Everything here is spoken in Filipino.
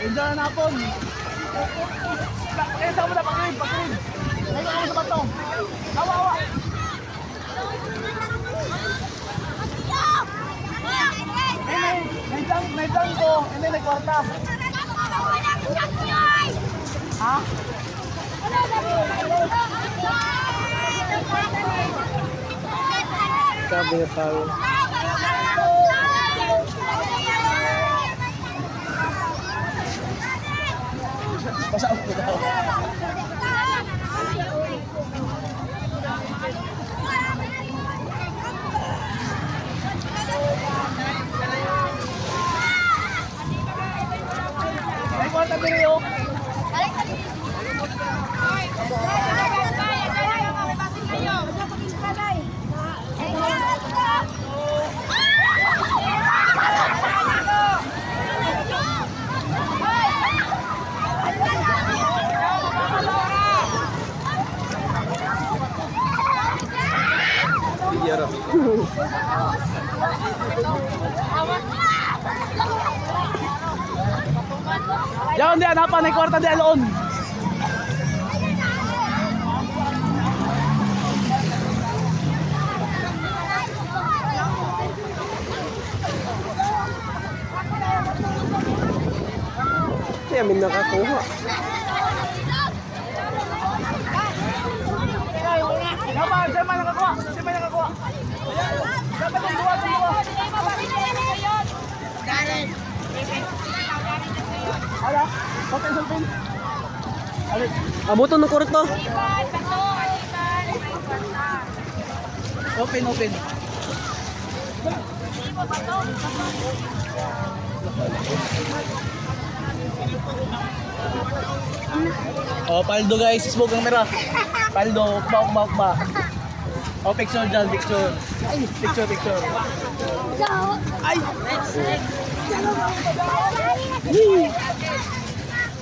Diyan na napon. Kaya sa mo na pag-grade. Lagi ako sa bato. Awa. May dang ko. Hindi, may kwarta. Ha? Sabi na tayo. Pasaan ko daw. May kwarta din yun. Diyan di hanapan ay kwarta di alon. Kaya may nakakuha. Diyan man nakakuha. Dapat ang duwa. Ala, okay, sulpin. Alit. Abuto ng kurto. Open. Oh, paldo guys, smoke camera. Paldo, ukma. Oh, picture dyan, picture. Ay, picture. Ay!